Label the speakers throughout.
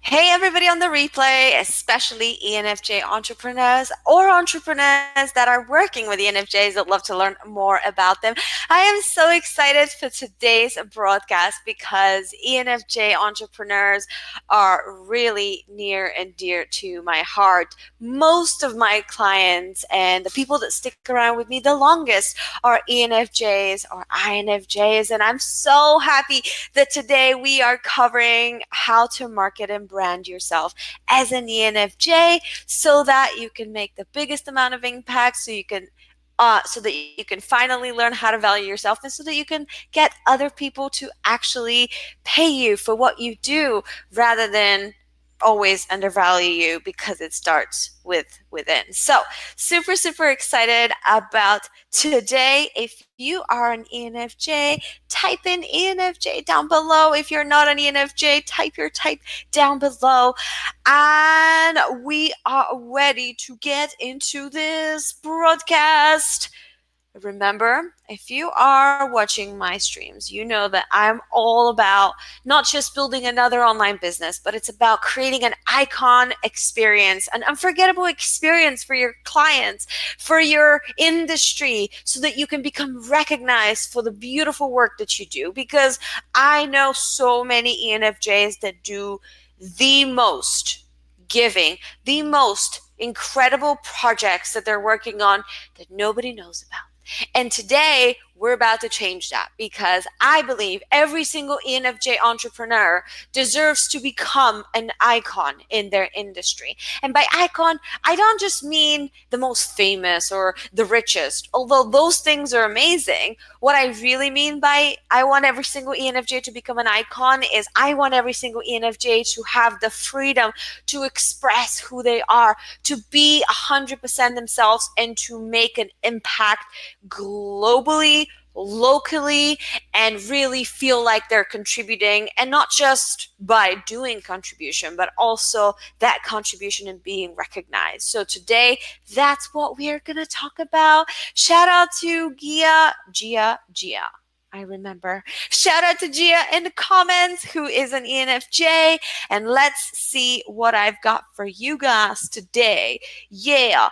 Speaker 1: Hey, everybody on the replay, especially ENFJ entrepreneurs or entrepreneurs that are working with ENFJs that love to learn more about them. I am so excited for today's broadcast because ENFJ entrepreneurs are really near and dear to my heart. Most of my clients and the people that stick around with me the longest are ENFJs or INFJs, and I'm so happy that today we are covering how to market and brand yourself as an ENFJ so that you can make the biggest amount of impact, so that you can finally learn how to value yourself, and so that you can get other people to actually pay you for what you do rather than always undervalue you because it starts within. So super excited about today. If you are an ENFJ, type in ENFJ down below. If you're not an ENFJ, type your type down below. And we are ready to get into this broadcast. Remember, if you are watching my streams, you know that I'm all about not just building another online business, but it's about creating an icon experience, an unforgettable experience for your clients, for your industry, so that you can become recognized for the beautiful work that you do. Because I know so many ENFJs that do the most giving, the most incredible projects that they're working on that nobody knows about. And today we're about to change that because I believe every single ENFJ entrepreneur deserves to become an icon in their industry. And by icon, I don't just mean the most famous or the richest, although those things are amazing. What I really mean by I want every single ENFJ to become an icon is I want every single ENFJ to have the freedom to express who they are, to be 100% themselves, and to make an impact globally, locally, and really feel like they're contributing, and not just by doing contribution, but also that contribution and being recognized. So today, that's what we're going to talk about. Shout out to Gia. I remember. Shout out to Gia in the comments, who is an ENFJ, and let's see what I've got for you guys today. Yeah.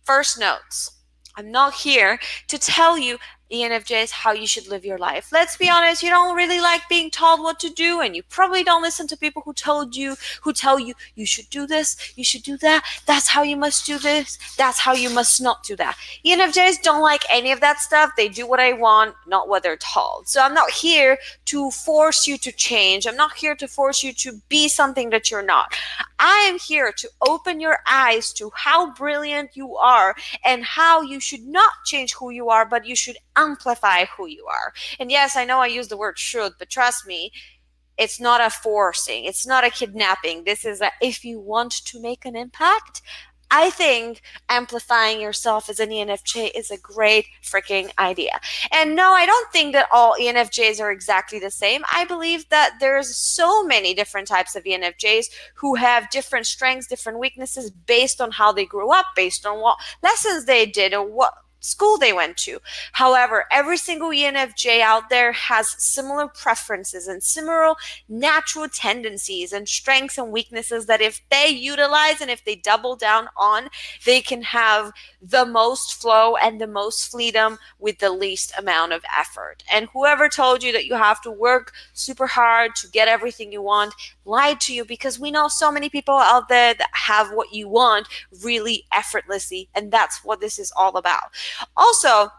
Speaker 1: First notes. I'm not here to tell you, ENFJs, how you should live your life. Let's be honest, you don't really like being told what to do, and you probably don't listen to people who tell you you should do this, you should do that, that's how you must do this, that's how you must not do that. ENFJs don't like any of that stuff. They do what I want, not what they're told. So I'm not here to force you to change. I'm not here to force you to be something that you're not. I am here to open your eyes to how brilliant you are and how you should not change who you are, but you should amplify who you are. And yes, I know I use the word should, but trust me, it's not a forcing. It's not a kidnapping. This is a, if you want to make an impact, I think amplifying yourself as an ENFJ is a great freaking idea. And no, I don't think that all ENFJs are exactly the same. I believe that there's so many different types of ENFJs who have different strengths, different weaknesses based on how they grew up, based on what lessons they did or what school they went to. However, every single ENFJ out there has similar preferences and similar natural tendencies and strengths and weaknesses that if they utilize and if they double down on, they can have the most flow and the most freedom with the least amount of effort. And whoever told you that you have to work super hard to get everything you want lied to you, because we know so many people out there that have what you want really effortlessly, and that's what this is all about. Also,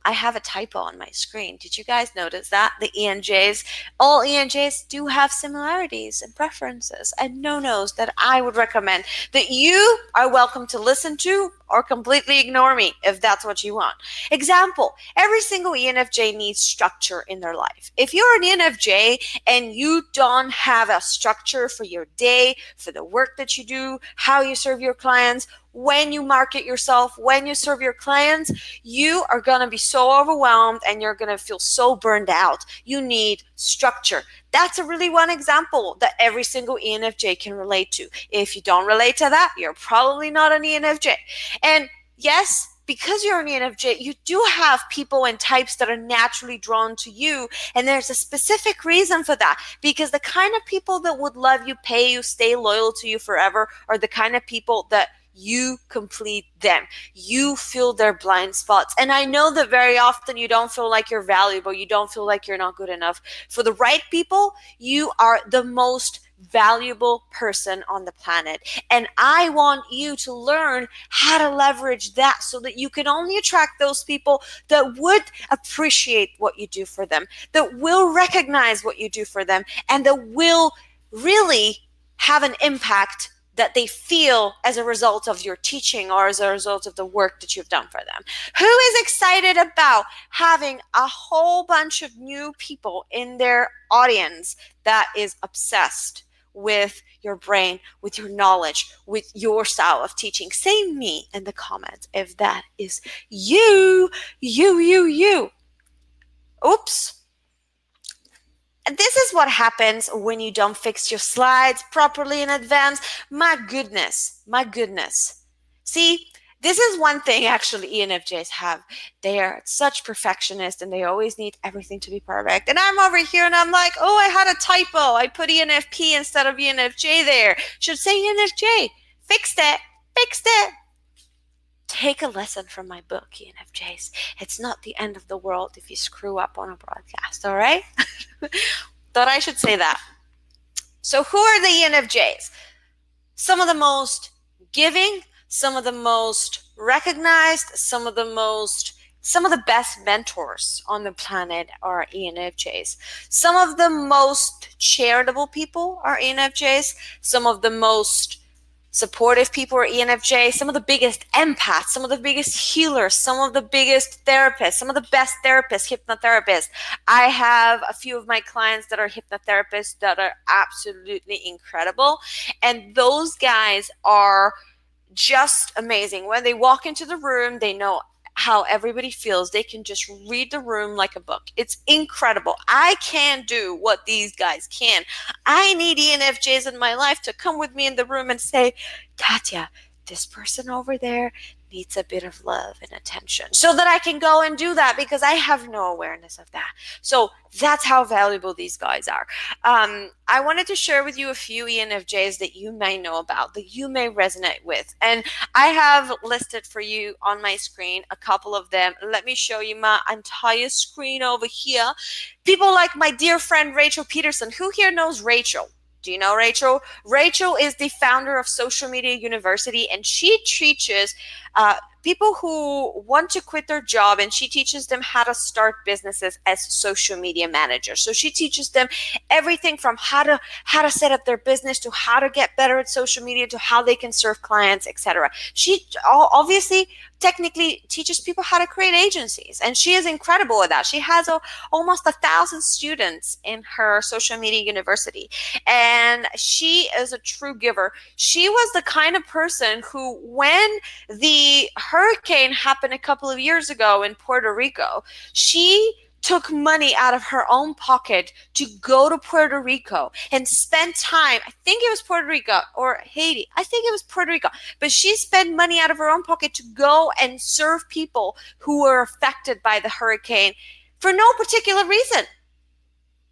Speaker 1: I have a typo on my screen. Did you guys notice that? The ENJs, all ENJs do have similarities and preferences and no-nos that I would recommend that you are welcome to listen to or completely ignore me if that's what you want. Example, every single ENFJ needs structure in their life. If you're an ENFJ and you don't have a structure for your day, for the work that you do, how you serve your clients, when you market yourself, when you serve your clients, you are going to be so overwhelmed and you're going to feel so burned out. You need structure. That's a really one example that every single ENFJ can relate to. If you don't relate to that, you're probably not an ENFJ. And yes, because you're an ENFJ, you do have people and types that are naturally drawn to you. And there's a specific reason for that, because the kind of people that would love you, pay you, stay loyal to you forever are the kind of people that you complete them. You fill their blind spots. And I know that very often you don't feel like you're valuable. You don't feel like you're not good enough. For the right people, you are the most valuable person on the planet. And I want you to learn how to leverage that so that you can only attract those people that would appreciate what you do for them, that will recognize what you do for them, and that will really have an impact that they feel as a result of your teaching or as a result of the work that you've done for them. Who is excited about having a whole bunch of new people in their audience that is obsessed with your brain, with your knowledge, with your style of teaching? Say me in the comments if that is you. Oops. This is what happens when you don't fix your slides properly in advance. My goodness. See, this is one thing actually ENFJs have. They are such perfectionists and they always need everything to be perfect. And I'm over here and I'm like, oh, I had a typo. I put ENFP instead of ENFJ there. Should say ENFJ. Fixed it. Take a lesson from my book, ENFJs. It's not the end of the world if you screw up on a broadcast, all right? Thought I should say that. So who are the ENFJs? Some of the most giving, some of the most recognized, some of the best mentors on the planet are ENFJs. Some of the most charitable people are ENFJs. Some of the most supportive people are ENFJ. Some of the biggest empaths, some of the biggest healers, some of the biggest therapists, some of the best therapists, hypnotherapists. I have a few of my clients that are hypnotherapists that are absolutely incredible. And those guys are just amazing. When they walk into the room, they know how everybody feels. They can just read the room like a book. It's incredible. I can't do what these guys can. I need ENFJs in my life to come with me in the room and say, Katya, this person over there needs a bit of love and attention, so that I can go and do that, because I have no awareness of that. So that's how valuable these guys are. I wanted to share with you a few ENFJs that you may know about, that you may resonate with. And I have listed for you on my screen a couple of them. Let me show you my entire screen over here. People like my dear friend Rachel Peterson. Who here knows Rachel? Do you know Rachel? Rachel is the founder of Social Media University, and she teaches people who want to quit their job, and she teaches them how to start businesses as social media managers. So she teaches them everything from how to set up their business, to how to get better at social media, to how they can serve clients, etc. She obviously technically teaches people how to create agencies, and she is incredible at that. She has almost 1,000 students in her Social Media University, and she is a true giver. She was the kind of person who, when the hurricane happened a couple of years ago in Puerto Rico, she took money out of her own pocket to go to Puerto Rico and spend time. I think it was Puerto Rico or Haiti. I think it was Puerto Rico. But she spent money out of her own pocket to go and serve people who were affected by the hurricane for no particular reason.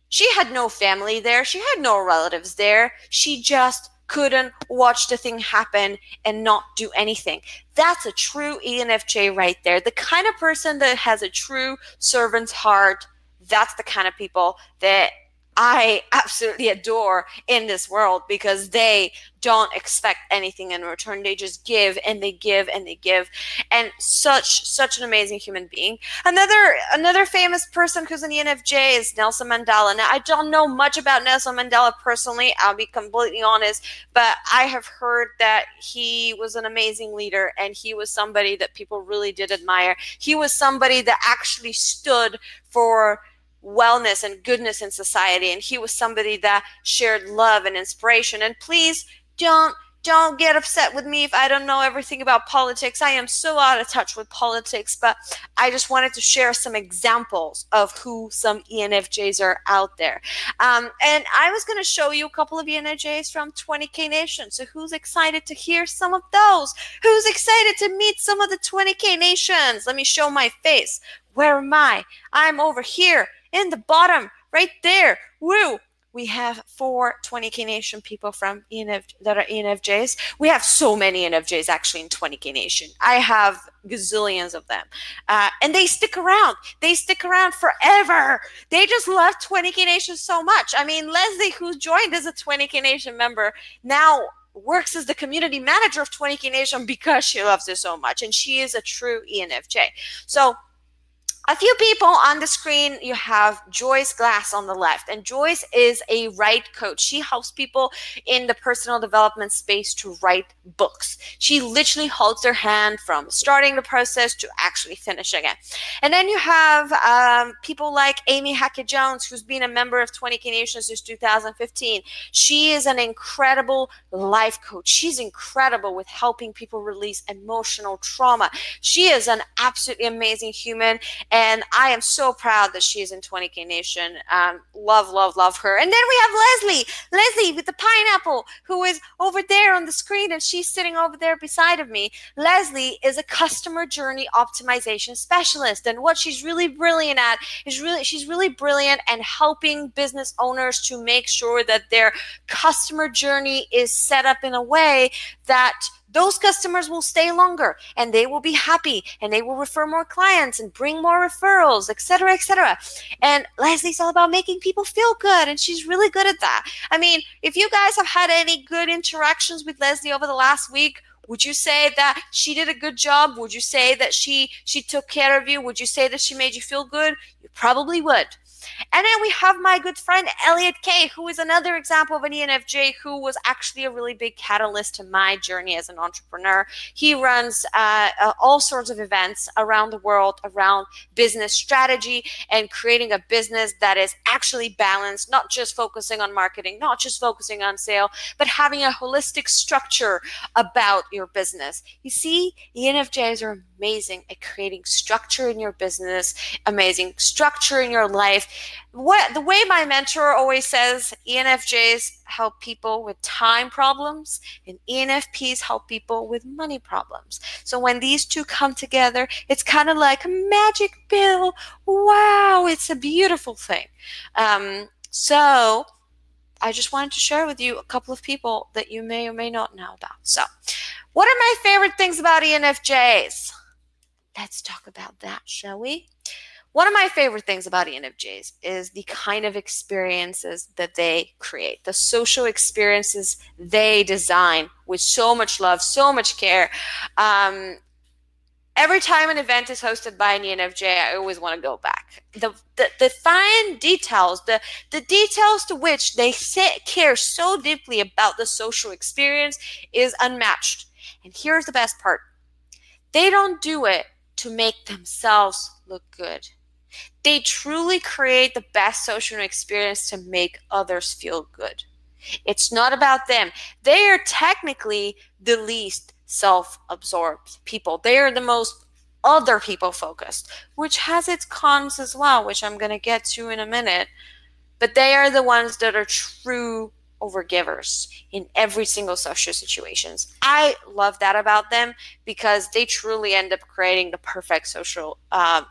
Speaker 1: She had no family there. She had no relatives there. She just couldn't watch the thing happen and not do anything. That's a true ENFJ right there. The kind of person that has a true servant's heart. That's the kind of people that I absolutely adore in this world, because they don't expect anything in return. They just give and they give and they give. And such an amazing human being. Another famous person who's an ENFJ is Nelson Mandela. Now, I don't know much about Nelson Mandela personally, I'll be completely honest, but I have heard that he was an amazing leader, and he was somebody that people really did admire. He was somebody that actually stood for wellness and goodness in society, and he was somebody that shared love and inspiration. And please don't don't get upset with me if I don't know everything about politics. I am so out of touch with politics, but I just wanted to share some examples of who some ENFJs are out there. And I was going to show you a couple of ENFJs from 20K Nation. So who's excited to hear some of those? Who's excited to meet some of the 20K Nations? Let me show my face. Where am I? I'm over here in the bottom, right there. Woo! We have 4 20K Nation people from that are ENFJs. We have so many ENFJs actually in 20K Nation. I have gazillions of them. And they stick around. They stick around forever. They just love 20K Nation so much. I mean, Leslie, who joined as a 20K Nation member, now works as the community manager of 20K Nation because she loves it so much. And she is a true ENFJ. So a few people on the screen. You have Joyce Glass on the left, and Joyce is a write coach. She helps people in the personal development space to write books. She literally holds their hand from starting the process to actually finishing it. And then you have people like Amy Hackett-Jones, who's been a member of 20K Nation since 2015. She is an incredible life coach. She's incredible with helping people release emotional trauma. She is an absolutely amazing human. And I am so proud that she is in 20K Nation. Love, love, love her. And then we have Leslie with the pineapple, who is over there on the screen, and she's sitting over there beside of me. Leslie is a customer journey optimization specialist. And what she's really brilliant at is she's really brilliant at helping business owners to make sure that their customer journey is set up in a way that those customers will stay longer and they will be happy and they will refer more clients and bring more referrals, etc., etc. And Leslie's all about making people feel good, and she's really good at that. I mean, if you guys have had any good interactions with Leslie over the last week, would you say that she did a good job? Would you say that she took care of you? Would you say that she made you feel good? You probably would. And then we have my good friend Elliot Kay, who is another example of an ENFJ who was actually a really big catalyst to my journey as an entrepreneur. He runs all sorts of events around the world around business strategy and creating a business that is actually balanced, not just focusing on marketing, not just focusing on sale, but having a holistic structure about your business. You see, ENFJs are amazing at creating structure in your business, amazing structure in your life. The way my mentor always says, ENFJs help people with time problems and ENFPs help people with money problems. So when these two come together, it's kind of like a magic pill. Wow, it's a beautiful thing. So I just wanted to share with you a couple of people that you may or may not know about. So what are my favorite things about ENFJs? Let's talk about that, shall we? One of my favorite things about ENFJs is the kind of experiences that they create, the social experiences they design with so much love, so much care. Every time an event is hosted by an ENFJ, I always want to go back. The fine details, the details to which they care so deeply about the social experience is unmatched. And here's the best part. They don't do it to make themselves look good. They truly create the best social experience to make others feel good. It's not about them. They are technically the least self-absorbed people. They are the most other people focused, which has its cons as well, which I'm going to get to in a minute. But they are the ones that are true overgivers in every single social situations. I love that about them because they truly end up creating the perfect social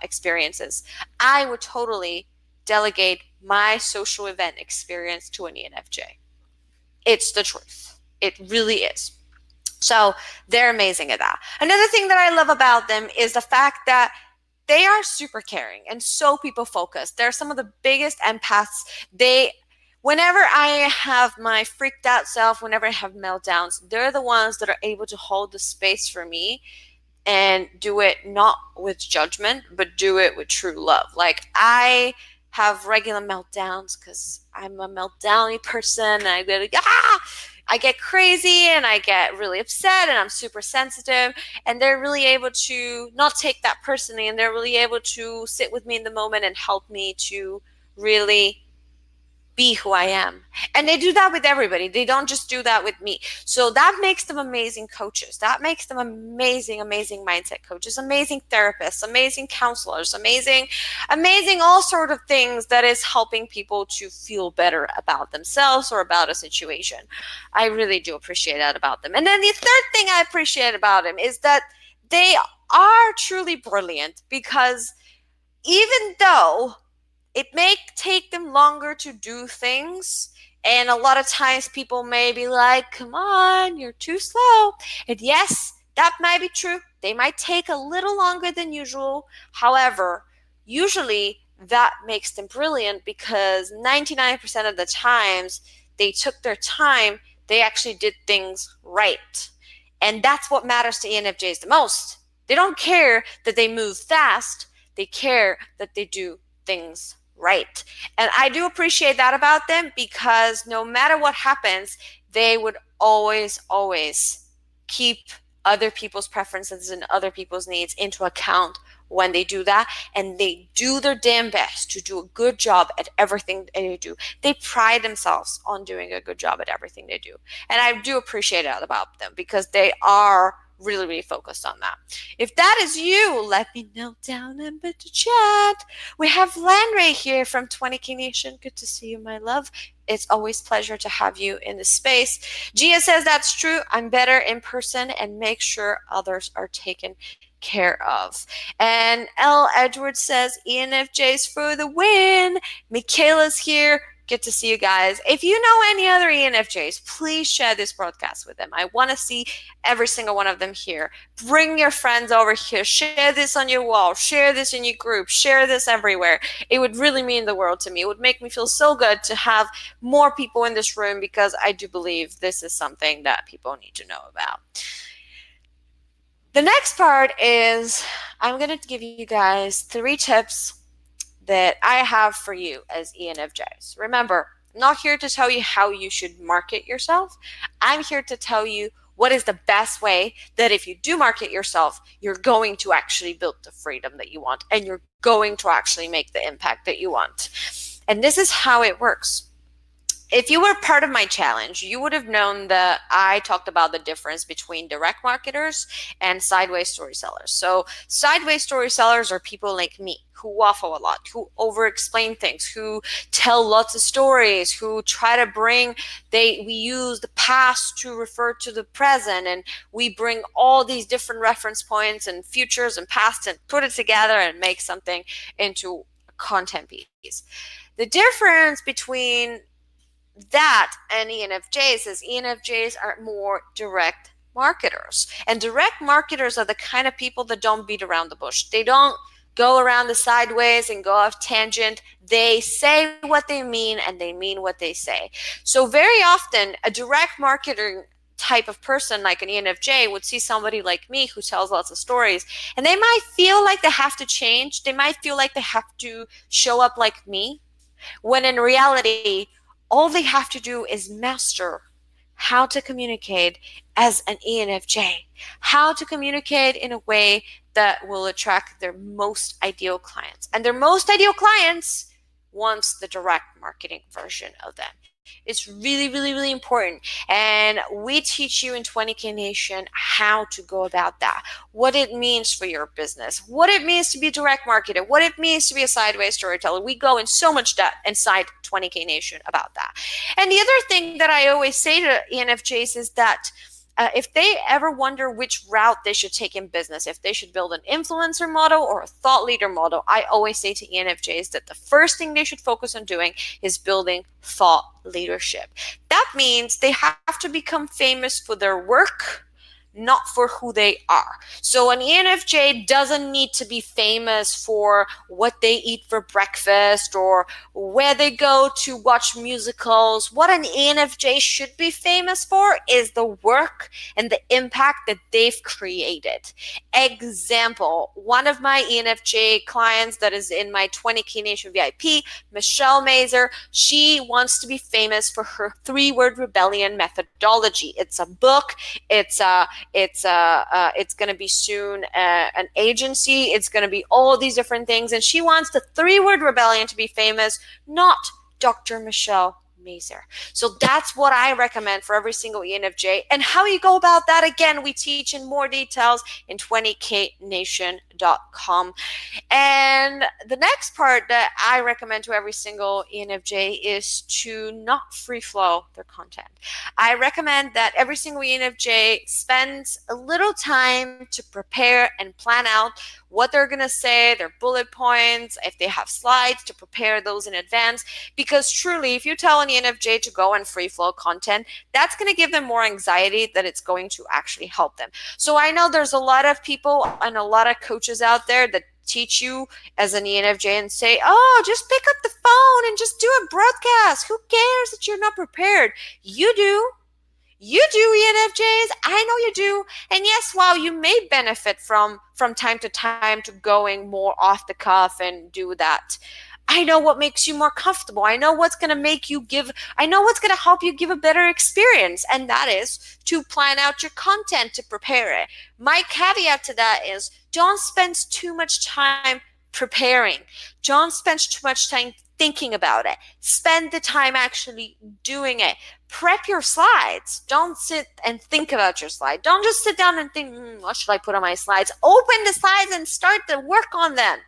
Speaker 1: experiences. I would totally delegate my social event experience to an ENFJ. It's the truth. It really is. So they're amazing at that. Another thing that I love about them is the fact that they are super caring and so people focused. They're some of the biggest empaths. Whenever I have my freaked out self, whenever I have meltdowns, they're the ones that are able to hold the space for me and do it not with judgment, but do it with true love. Like I have regular meltdowns because I'm a meltdowny person and I get crazy and I get really upset and I'm super sensitive, and they're really able to not take that personally, and they're really able to sit with me in the moment and help me to really be who I am. And they do that with everybody. They don't just do that with me. So that makes them amazing coaches. That makes them amazing, amazing mindset coaches, amazing therapists, amazing counselors, amazing all sort of things that is helping people to feel better about themselves or about a situation. I really do appreciate that about them. And then the third thing I appreciate about them is that they are truly brilliant, because even though it may take them longer to do things, and a lot of times people may be like, come on, you're too slow. And yes, that might be true. They might take a little longer than usual. However, usually that makes them brilliant, because 99% of the times they took their time, they actually did things right. And that's what matters to ENFJs the most. They don't care that they move fast. They care that they do things right. And I do appreciate that about them, because no matter what happens, they would always keep other people's preferences and other people's needs into account when they do that. And they do their damn best to do a good job at everything they do. They pride themselves on doing a good job at everything they do. And I do appreciate that about them, because they are really focused on that. If that is you, let me know down in the chat. We have Landray here from 20K Nation. Good to see you, my love. It's always a pleasure to have you in the space. Gia says that's true. I'm better in person and make sure others are taken care of. And L. Edwards says ENFJs for the win. Michaela's here. Good to see you guys. If you know any other ENFJs, please share this broadcast with them. I want to see every single one of them here. Bring your friends over here. Share this on your wall. Share this in your group. Share this everywhere. It would really mean the world to me. It would make me feel so good to have more people in this room, because I do believe this is something that people need to know about. The next part is I'm going to give you guys 3 tips that I have for you as ENFJs. Remember, I'm not here to tell you how you should market yourself. I'm here to tell you what is the best way that if you do market yourself, you're going to actually build the freedom that you want, and you're going to actually make the impact that you want. And this is how it works. If you were part of my challenge, you would have known that I talked about the difference between direct marketers and sideways story sellers. So sideways story sellers are people like me who waffle a lot, who over-explain things, who tell lots of stories, who try to bring, we use the past to refer to the present, and we bring all these different reference points and futures and past and put it together and make something into a content piece. The difference between that and ENFJs is ENFJs are more direct marketers. And direct marketers are the kind of people that don't beat around the bush. They don't go around the sideways and go off tangent. They say what they mean, and they mean what they say. So very often a direct marketer type of person like an ENFJ would see somebody like me who tells lots of stories, and they might feel like they have to change. They might feel like they have to show up like me, when in reality, all they have to do is master how to communicate as an ENFJ, how to communicate in a way that will attract their most ideal clients. And their most ideal clients wants the direct marketing version of them. It's really important. And we teach you in 20K Nation how to go about that, what it means for your business, what it means to be a direct marketer, what it means to be a sideways storyteller. We go in so much depth inside 20K Nation about that. And the other thing that I always say to ENFJs is that if they ever wonder which route they should take in business, if they should build an influencer model or a thought leader model, I always say to ENFJs that the first thing they should focus on doing is building thought leadership. That means they have to become famous for their work, not for who they are. So an ENFJ doesn't need to be famous for what they eat for breakfast or where they go to watch musicals. What an ENFJ should be famous for is the work and the impact that they've created. Example, one of my ENFJ clients that is in my 20K Nation VIP, Michelle Mazer, she wants to be famous for her 3-word rebellion methodology. It's a book. It's going to be soon an agency. It's going to be all these different things. And she wants the 3-word rebellion to be famous, not Dr. Michelle Mazer. So that's what I recommend for every single ENFJ. And how you go about that, again, we teach in more details in 20knation.com. And the next part that I recommend to every single ENFJ is to not free flow their content. I recommend that every single ENFJ spends a little time to prepare and plan out what they're going to say, their bullet points, if they have slides, to prepare those in advance. Because truly, if you tell an ENFJ to go and free flow content, that's going to give them more anxiety than it's going to actually help them. So I know there's a lot of people and a lot of coaches out there that teach you as an ENFJ and say, oh, just pick up the phone and just do a broadcast. Who cares that you're not prepared? You do. You do, ENFJs. I know you do. And yes, while you may benefit from time to time to going more off the cuff and do that, I know what makes you more comfortable. I know what's going to make you give, I know what's going to help you give a better experience. And that is to plan out your content, to prepare it. My caveat to that is don't spend too much time preparing. Don't spend too much time thinking about it. Spend the time actually doing it. Prep your slides. Don't sit and think about your slide. Don't just sit down and think, what should I put on my slides? Open the slides and start to work on them.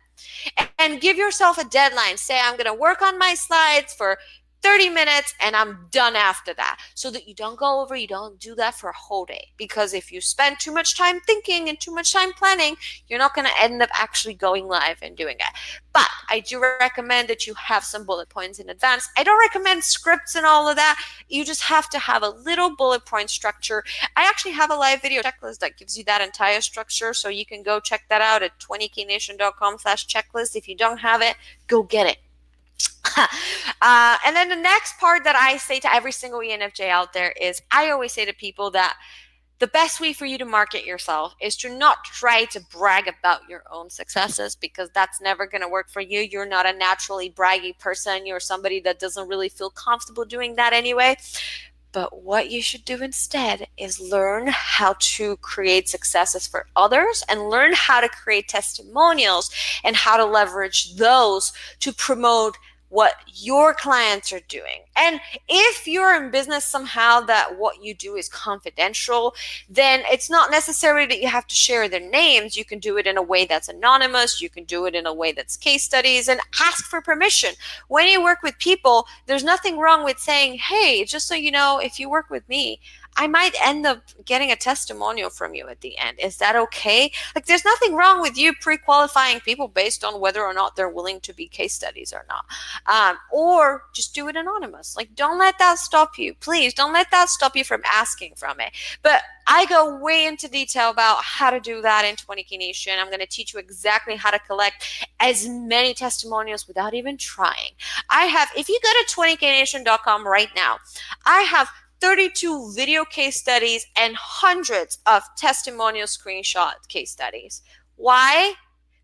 Speaker 1: And give yourself a deadline. Say, I'm going to work on my slides for 30 minutes and I'm done after that, so that you don't go over, you don't do that for a whole day. Because if you spend too much time thinking and too much time planning, you're not going to end up actually going live and doing it. But I do recommend that you have some bullet points in advance. I don't recommend scripts and all of that. You just have to have a little bullet point structure. I actually have a live video checklist that gives you that entire structure, so you can go check that out at 20knation.com/checklist. If you don't have it, go get it. And then the next part that I say to every single ENFJ out there is, I always say to people that the best way for you to market yourself is to not try to brag about your own successes, because that's never going to work for you. You're not a naturally braggy person. You're somebody that doesn't really feel comfortable doing that anyway. But what you should do instead is learn how to create successes for others, and learn how to create testimonials and how to leverage those to promote what your clients are doing. And if you're in business somehow that what you do is confidential, then it's not necessary that you have to share their names. You can do it in a way that's anonymous. You can do it in a way that's case studies, and ask for permission. When you work with people, there's nothing wrong with saying, hey, just so you know, if you work with me, I might end up getting a testimonial from you at the end. Is that okay? Like, there's nothing wrong with you pre-qualifying people based on whether or not they're willing to be case studies or not. Or just do it anonymous. Like, don't let that stop you. Please don't let that stop you from asking from it. But I go way into detail about how to do that in 20K Nation. I'm going to teach you exactly how to collect as many testimonials without even trying. If you go to 20knation.com right now, I have 32 video case studies and hundreds of testimonial screenshot case studies. Why?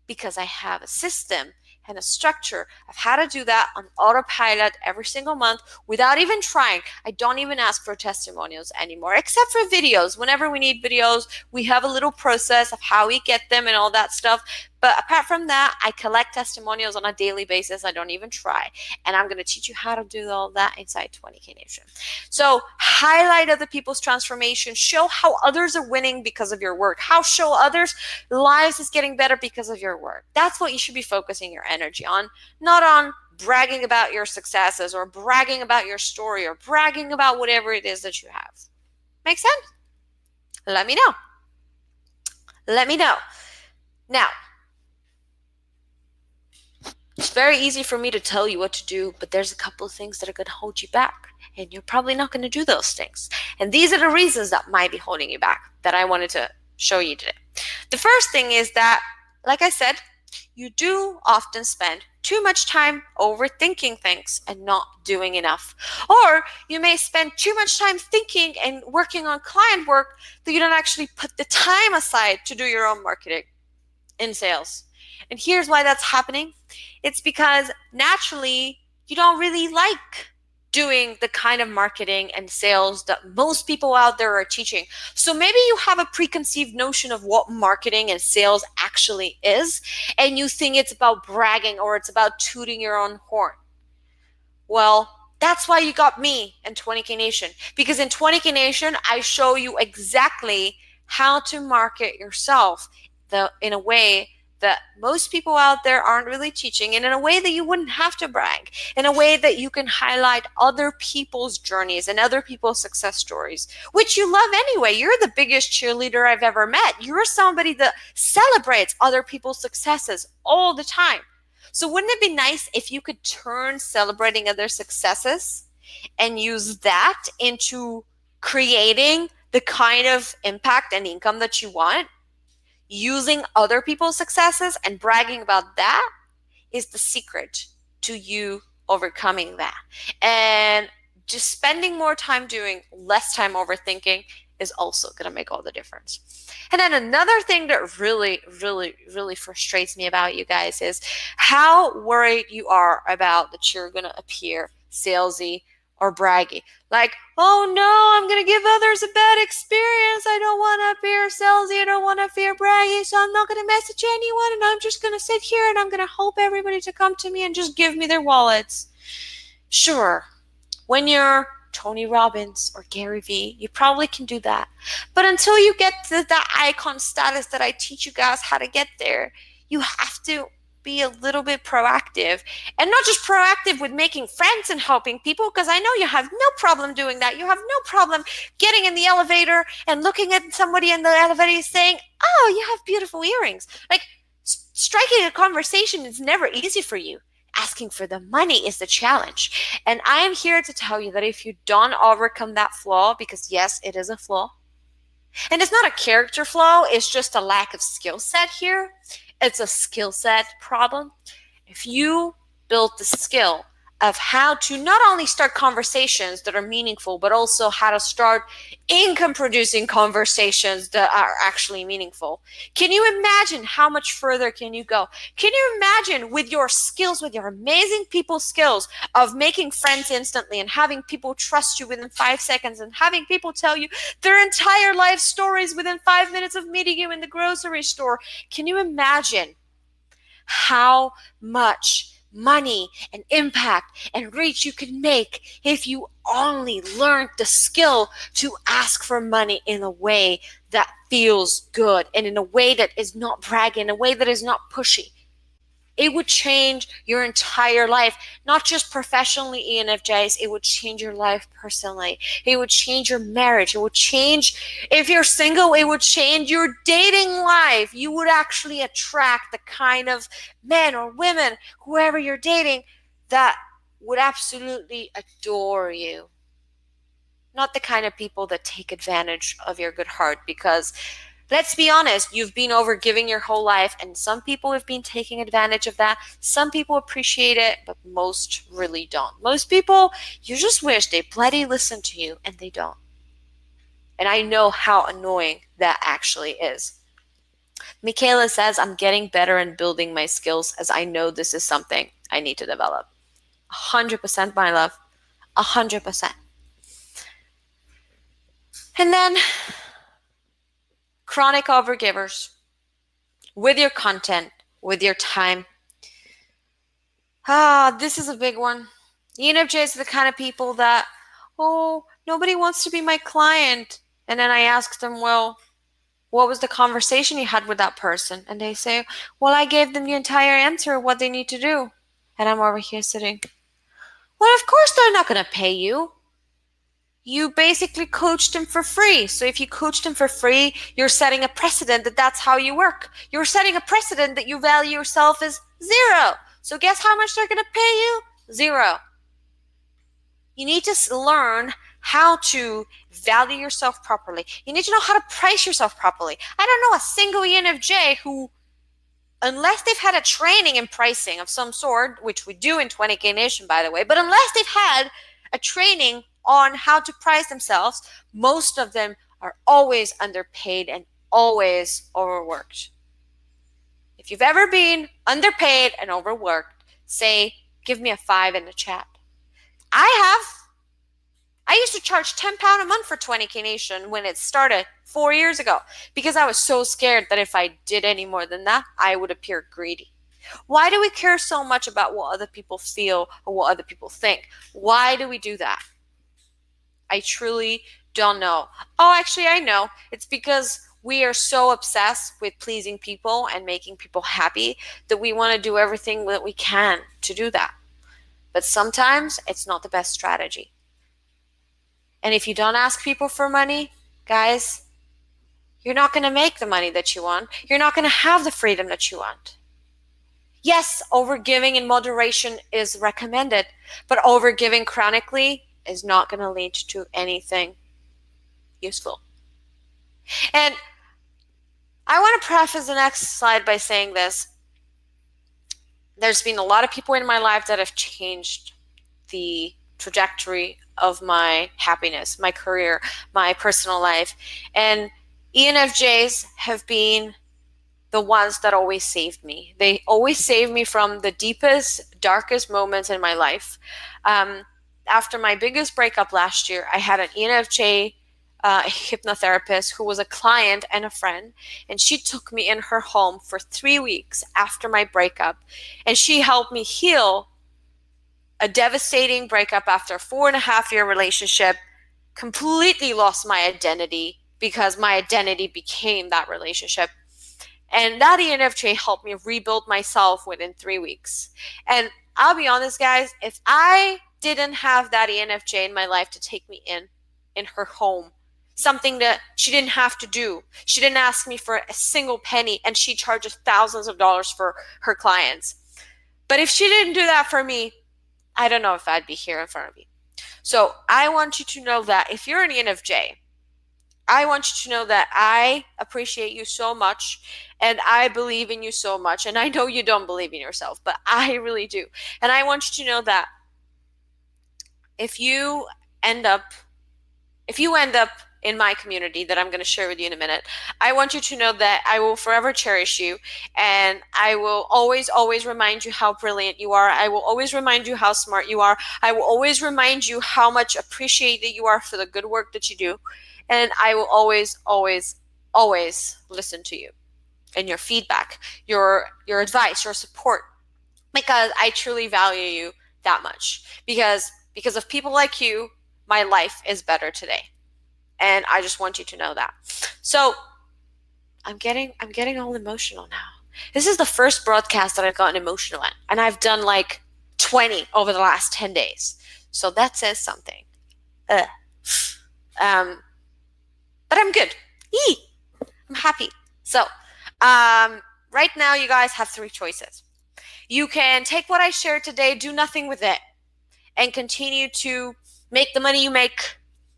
Speaker 1: Because I have a system and a structure of how to do that on autopilot every single month without even trying. I don't even ask for testimonials anymore, except for videos. Whenever we need videos, we have a little process of how we get them and all that stuff. But apart from that, I collect testimonials on a daily basis. I don't even try. And I'm going to teach you how to do all that inside 20K Nation. So highlight other people's transformation. Show how others are winning because of your work. How show others' lives is getting better because of your work. That's what you should be focusing your energy on, not on bragging about your successes or bragging about your story or bragging about whatever it is that you have. Make sense? Let me know. Let me know. Now, it's very easy for me to tell you what to do, but there's a couple of things that are going to hold you back, and you're probably not going to do those things. And these are the reasons that might be holding you back that I wanted to show you today. The first thing is that, like I said, you do often spend too much time overthinking things and not doing enough. Or you may spend too much time thinking and working on client work that you don't actually put the time aside to do your own marketing in sales. And here's why that's happening. It's because naturally you don't really like doing the kind of marketing and sales that most people out there are teaching. So maybe you have a preconceived notion of what marketing and sales actually is, and you think it's about bragging or it's about tooting your own horn. Well, that's why you got me in 20K Nation. Because in 20K Nation, I show you exactly how to market yourself in a way that most people out there aren't really teaching, and in a way that you wouldn't have to brag, in a way that you can highlight other people's journeys and other people's success stories, which you love anyway. You're the biggest cheerleader I've ever met. You're somebody that celebrates other people's successes all the time. So wouldn't it be nice if you could turn celebrating other successes and use that into creating the kind of impact and income that you want? Using other people's successes and bragging about that is the secret to you overcoming that. And just spending more time doing, less time overthinking is also going to make all the difference. And then another thing that really, really, really frustrates me about you guys is how worried you are about that you're going to appear salesy or braggy. Like, oh no, I'm going to give others a bad experience. I don't want to appear salesy. I don't want to appear braggy. So I'm not going to message anyone. And I'm just going to sit here and I'm going to hope everybody to come to me and just give me their wallets. Sure, when you're Tony Robbins or Gary Vee, you probably can do that. But until you get to that icon status that I teach you guys how to get there, you have to be a little bit proactive, and not just proactive with making friends and helping people, because I know you have no problem doing that. You have no problem getting in the elevator and looking at somebody in the elevator saying, oh, you have beautiful earrings. Like, striking a conversation is never easy for you. Asking for the money is the challenge. And I am here to tell you that if you don't overcome that flaw, because yes, it is a flaw, and it's not a character flaw, it's just a lack of skill set here. It's a skill set problem. If you build the skill of how to not only start conversations that are meaningful, but also how to start income-producing conversations that are actually meaningful, can you imagine how much further can you go? Can you imagine with your skills, with your amazing people skills of making friends instantly and having people trust you within 5 seconds and having people tell you their entire life stories within 5 minutes of meeting you in the grocery store? Can you imagine how much money and impact and reach you can make if you only learned the skill to ask for money in a way that feels good and in a way that is not bragging, in a way that is not pushy? It would change your entire life, not just professionally, ENFJs. It would change your life personally. It would change your marriage. It would change, if you're single, it would change your dating life. You would actually attract the kind of men or women, whoever you're dating, that would absolutely adore you. Not the kind of people that take advantage of your good heart, because let's be honest, you've been overgiving your whole life, and some people have been taking advantage of that. Some people appreciate it, but most really don't. Most people, you just wish they bloody listened to you, and they don't. And I know how annoying that actually is. Michaela says, I'm getting better and building my skills as I know this is something I need to develop. 100%, my love. 100%. And then chronic overgivers, with your content, with your time. This is a big one. ENFJs are the kind of people that, oh, nobody wants to be my client. And then I ask them, well, what was the conversation you had with that person? And they say, well, I gave them the entire answer of what they need to do. And I'm over here sitting, well, of course they're not going to pay you. You basically coached them for free. So if you coached them for free, you're setting a precedent that that's how you work. You're setting a precedent that you value yourself as 0. So guess how much they're going to pay you? 0. You need to learn how to value yourself properly. You need to know how to price yourself properly. I don't know a single ENFJ who, unless they've had a training in pricing of some sort, which we do in 20K Nation, by the way, but unless they've had a training on how to price themselves, most of them are always underpaid and always overworked. If you've ever been underpaid and overworked, say, give me a 5 in the chat. I have. I used to charge £10 a month for 20K Nation when it started 4 years ago, because I was so scared that if I did any more than that, I would appear greedy. Why do we care so much about what other people feel or what other people think? Why do we do that? I truly don't know. Oh, actually, I know. It's because we are so obsessed with pleasing people and making people happy that we want to do everything that we can to do that. But sometimes it's not the best strategy. And if you don't ask people for money, guys, you're not going to make the money that you want. You're not going to have the freedom that you want. Yes, overgiving in moderation is recommended, but overgiving chronically is not going to lead to anything useful. And I want to preface the next slide by saying this. There's been a lot of people in my life that have changed the trajectory of my happiness, my career, my personal life. And ENFJs have been the ones that always saved me. They always saved me from the deepest, darkest moments in my life. After my biggest breakup last year, I had an ENFJ hypnotherapist who was a client and a friend, and she took me in her home for 3 weeks after my breakup, and she helped me heal a devastating breakup after a 4.5 year relationship. Completely lost my identity because my identity became that relationship. And that ENFJ helped me rebuild myself within 3 weeks. And I'll be honest, guys, if I didn't have that ENFJ in my life to take me in her home, something that she didn't have to do. She didn't ask me for a single penny, and she charges thousands of dollars for her clients. But if she didn't do that for me, I don't know if I'd be here in front of you. So I want you to know that if you're an ENFJ, I want you to know that I appreciate you so much and I believe in you so much. And I know you don't believe in yourself, but I really do. And I want you to know that if you end up in my community that I'm going to share with you in a minute, I want you to know that I will forever cherish you, and I will always, always remind you how brilliant you are. I will always remind you how smart you are. I will always remind you how much appreciated you are for the good work that you do. And I will always, always, always listen to you and your feedback, your advice, your support, because I truly value you that much. Because of people like you, my life is better today. And I just want you to know that. So I'm getting all emotional now. This is the first broadcast that I've gotten emotional at, and I've done like 20 over the last 10 days. So that says something. But I'm good. I'm happy. So right now you guys have 3 choices. You can take what I shared today, do nothing with it, and continue to make the money you make,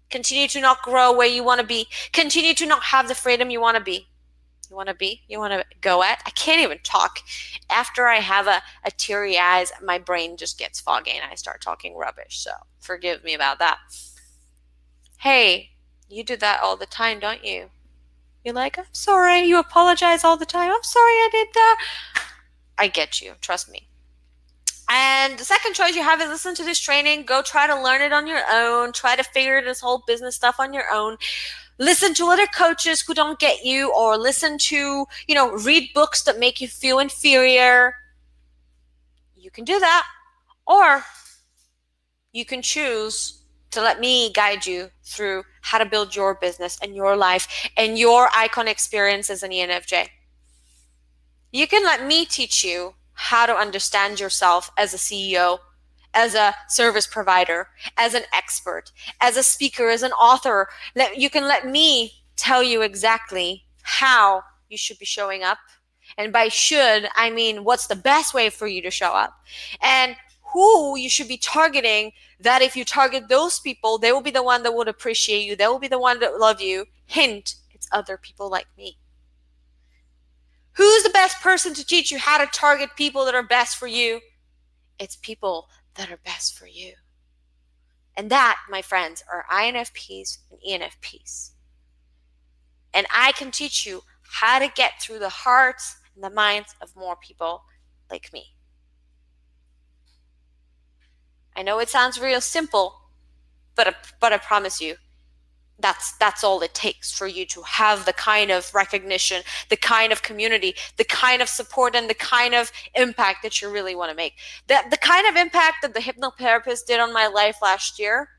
Speaker 1: continue to not grow where you want to be, continue to not have the freedom you want to be. You want to go at? I can't even talk. After I have a teary eyes, my brain just gets foggy and I start talking rubbish. So forgive me about that. Hey, you do that all the time, don't you? You're like, I'm sorry. You apologize all the time. I'm sorry I did that. I get you. Trust me. And the second choice you have is listen to this training. Go try to learn it on your own. Try to figure this whole business stuff on your own. Listen to other coaches who don't get you, or listen to, read books that make you feel inferior. You can do that. Or you can choose to let me guide you through how to build your business and your life and your icon experience as an ENFJ. You can let me teach you how to understand yourself as a CEO, as a service provider, as an expert, as a speaker, as an author. You can let me tell you exactly how you should be showing up. And by should, I mean what's the best way for you to show up. And who you should be targeting, that if you target those people, they will be the one that would appreciate you. They will be the one that love you. Hint, it's other people like me. Who's the best person to teach you how to target people that are best for you? It's people that are best for you. And that, my friends, are INFPs and ENFPs. And I can teach you how to get through the hearts and the minds of more people like me. I know it sounds real simple, but I promise you, That's all it takes for you to have the kind of recognition, the kind of community, the kind of support, and the kind of impact that you really want to make. The kind of impact that the hypnotherapist did on my life last year.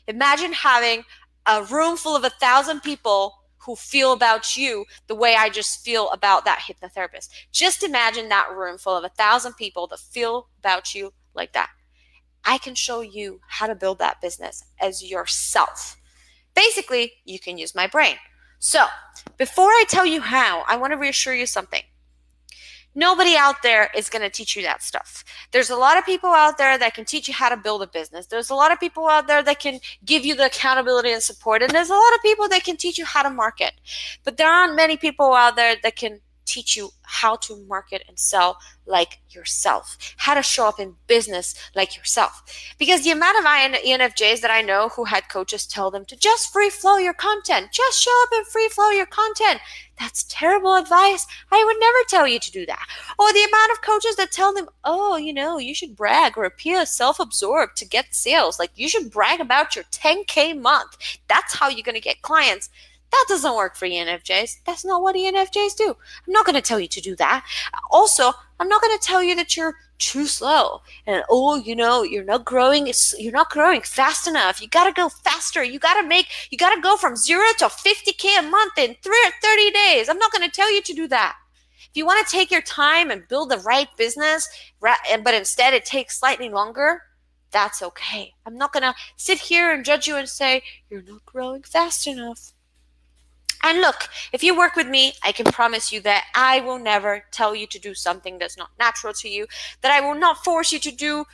Speaker 1: Imagine having a room full of 1,000 people who feel about you the way I just feel about that hypnotherapist. Just imagine that room full of 1,000 people that feel about you like that. I can show you how to build that business as yourself. Basically, you can use my brain. So, before I tell you how, I want to reassure you something. Nobody out there is going to teach you that stuff. There's a lot of people out there that can teach you how to build a business. There's a lot of people out there that can give you the accountability and support. And there's a lot of people that can teach you how to market. But there aren't many people out there that can teach you how to market and sell like yourself, how to show up in business like yourself. Because the amount of ENFJs that I know who had coaches tell them to just free flow your content, just show up and free flow your content. That's terrible advice. I would never tell you to do that. Or the amount of coaches that tell them, oh, you should brag or appear self-absorbed to get sales. Like you should brag about your 10K month. That's how you're going to get clients. That doesn't work for ENFJs. That's not what ENFJs do. I'm not going to tell you to do that. Also, I'm not going to tell you that you're too slow and you're not growing fast enough. You got to go faster. You got to go from 0 to 50K a month in 30 days. I'm not going to tell you to do that. If you want to take your time and build the right business, but instead it takes slightly longer, that's okay. I'm not going to sit here and judge you and say, you're not growing fast enough. And look, if you work with me, I can promise you that I will never tell you to do something that's not natural to you, that I will not force you to do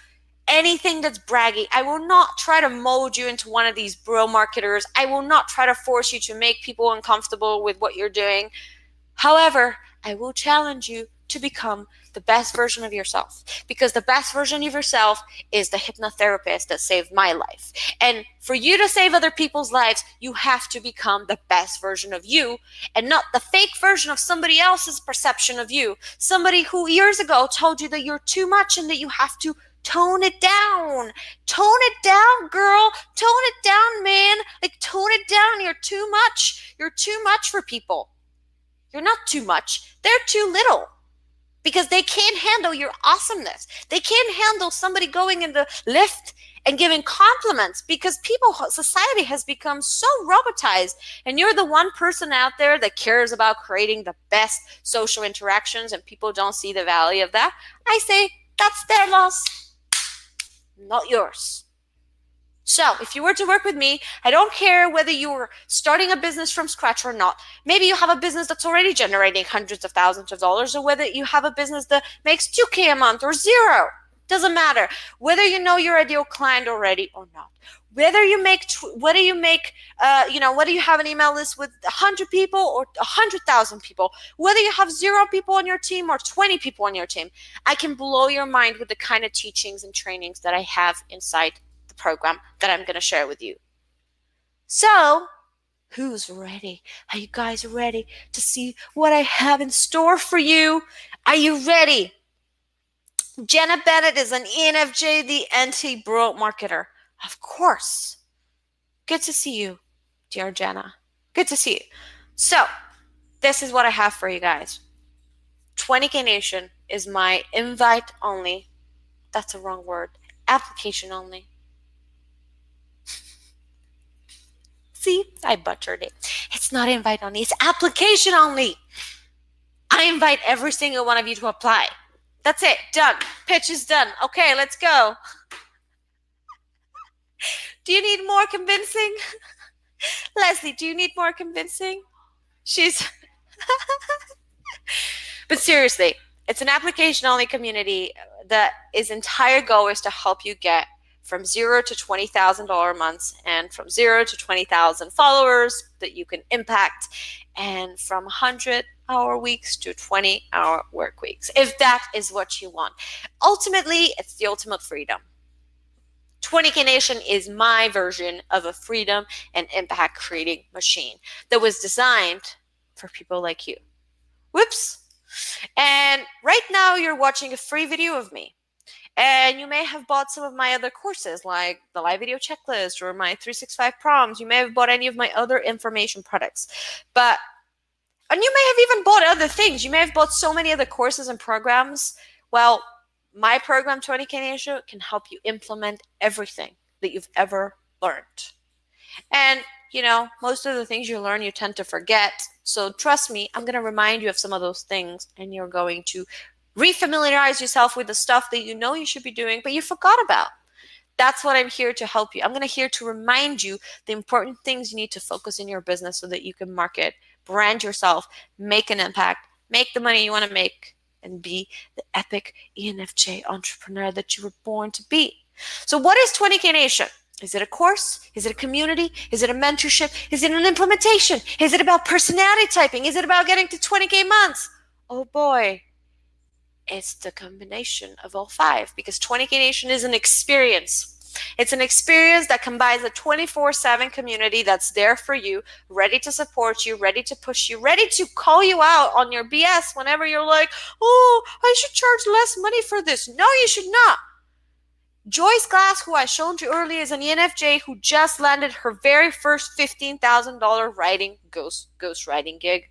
Speaker 1: anything that's braggy. I will not try to mold you into one of these bro marketers. I will not try to force you to make people uncomfortable with what you're doing. However, I will challenge you to become the best version of yourself, because the best version of yourself is the hypnotherapist that saved my life. And for you to save other people's lives, you have to become the best version of you and not the fake version of somebody else's perception of you. Somebody who years ago told you that you're too much and that you have to tone it down. Tone it down, girl. Tone it down, man. Like, tone it down. You're too much. You're too much for people. You're not too much. They're too little. Because they can't handle your awesomeness. They can't handle somebody going in the lift and giving compliments, because society has become so robotized, and you're the one person out there that cares about creating the best social interactions, and people don't see the value of that. I say that's their loss, not yours. So if you were to work with me, I don't care whether you're starting a business from scratch or not. Maybe you have a business that's already generating hundreds of thousands of dollars, or whether you have a business that makes 2K a month or zero. Doesn't matter. Whether you know your ideal client already or not. Whether you have an email list with 100 people or 100,000 people, whether you have 0 people on your team or 20 people on your team, I can blow your mind with the kind of teachings and trainings that I have inside program that I'm going to share with you. So, who's ready? Are you guys ready to see what I have in store for you? Are you ready? Jenna Bennett is an ENFJ, the anti-bro marketer. Of course. Good to see you, dear Jenna. Good to see you. So, this is what I have for you guys. 20K Nation is my invite only. That's a wrong word. Application only. See, I butchered it. It's not invite only, it's application only. I invite every single one of you to apply. That's it, done. Pitch is done. Okay, let's go. Do you need more convincing? Leslie, do you need more convincing? But seriously, it's an application only community that its entire goal is to help you get from $0 to $20,000 months, and from 0 to 20,000 followers that you can impact, and from 100-hour weeks to 20-hour work weeks, if that is what you want. Ultimately, it's the ultimate freedom. 20K Nation is my version of a freedom and impact creating machine that was designed for people like you. Whoops. And right now you're watching a free video of me. And you may have bought some of my other courses like the live video checklist or my 365 prompts. You may have bought any of my other information products. And you may have even bought other things. You may have bought so many other courses and programs. Well, my program 20K Nation can help you implement everything that you've ever learned. And most of the things you learn, you tend to forget. So trust me, I'm going to remind you of some of those things, and you're going to refamiliarize yourself with the stuff that you know you should be doing, but you forgot about. That's what I'm here to help you. I'm here to remind you the important things you need to focus in your business so that you can market, brand yourself, make an impact, make the money you want to make, and be the epic ENFJ entrepreneur that you were born to be. So what is 20K Nation? Is it a course? Is it a community? Is it a mentorship? Is it an implementation? Is it about personality typing? Is it about getting to 20K months? Oh boy, it's the combination of all five, because 20K Nation is an experience. It's an experience that combines a 24/7 community that's there for you, ready to support you, ready to push you, ready to call you out on your BS whenever you're like, oh, I should charge less money for this. No, you should not. Joyce Glass, who I showed you earlier, is an ENFJ who just landed her very first $15,000 ghost writing gig.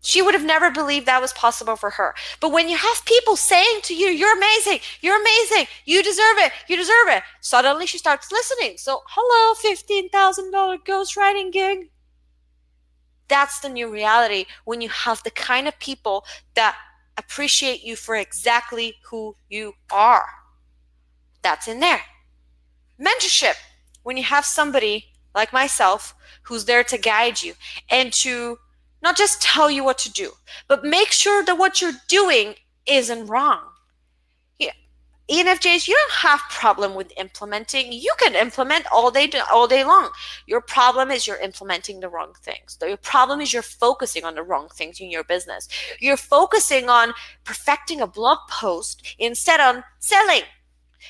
Speaker 1: She would have never believed that was possible for her. But when you have people saying to you, you're amazing, you deserve it, suddenly she starts listening. So, hello, $15,000 ghostwriting gig. That's the new reality when you have the kind of people that appreciate you for exactly who you are. That's in there. Mentorship, when you have somebody like myself who's there to guide you and to not just tell you what to do, but make sure that what you're doing isn't wrong. Yeah. ENFJs, you don't have problem with implementing. You can implement all day long. Your problem is you're implementing the wrong things. Your problem is you're focusing on the wrong things in your business. You're focusing on perfecting a blog post instead of selling,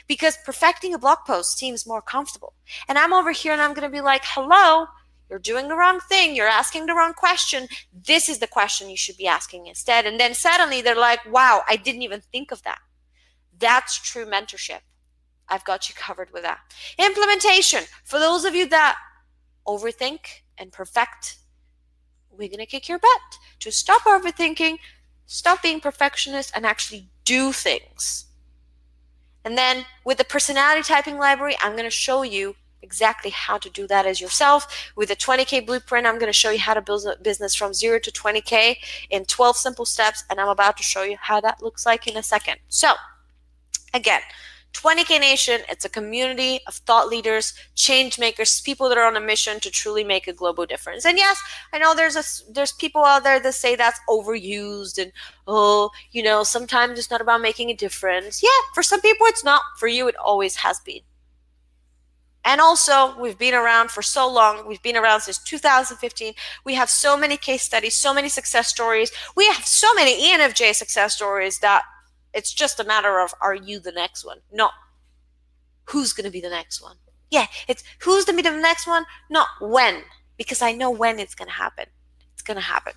Speaker 1: because perfecting a blog post seems more comfortable. And I'm over here and I'm going to be like, hello, you're doing the wrong thing. You're asking the wrong question. This is the question you should be asking instead. And then suddenly they're like, wow, I didn't even think of that. That's true mentorship. I've got you covered with that. Implementation. For those of you that overthink and perfect, we're going to kick your butt to stop overthinking, stop being perfectionist, and actually do things. And then with the personality typing library, I'm going to show you exactly how to do that as yourself. With the 20K blueprint, I'm going to show you how to build a business from 0 to 20K in 12 simple steps, and I'm about to show you how that looks like in a second. So, again, 20K Nation, it's a community of thought leaders, change makers, people that are on a mission to truly make a global difference. And yes, I know there's people out there that say that's overused and, sometimes it's not about making a difference. Yeah, for some people it's not. For you, it always has been. And also, we've been around for so long. We've been around since 2015. We have so many case studies, so many success stories. We have so many ENFJ success stories that it's just a matter of, are you the next one? No. Who's going to be the next one? Yeah, it's who's going to be the next one? Not when, because I know when it's going to happen. It's going to happen.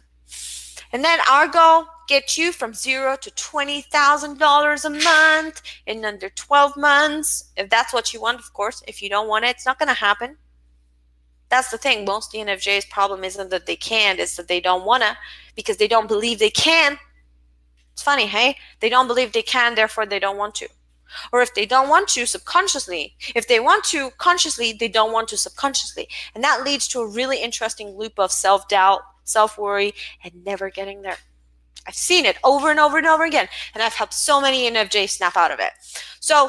Speaker 1: And then our goal, get you from 0 to $20,000 a month in under 12 months. If that's what you want, of course. If you don't want it, it's not going to happen. That's the thing. Most ENFJs' problem isn't that they can't, it's that they don't want to, because they don't believe they can. It's funny, hey? They don't believe they can, therefore they don't want to. Or if they don't want to, subconsciously. If they want to consciously, they don't want to subconsciously. And that leads to a really interesting loop of self-doubt, self-worry, and never getting there. I've seen it over and over and over again, and I've helped so many ENFJs snap out of it. So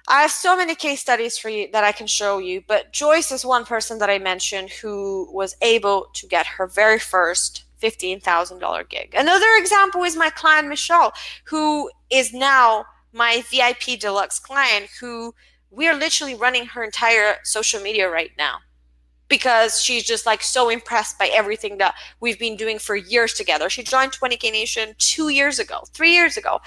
Speaker 1: I have so many case studies for you that I can show you, but Joyce is one person that I mentioned who was able to get her very first $15,000 gig. Another example is my client Michelle, who is now my VIP deluxe client, who we are literally running her entire social media right now, because she's just like so impressed by everything that we've been doing for years together. She joined 20K Nation 2 years ago, 3 years ago.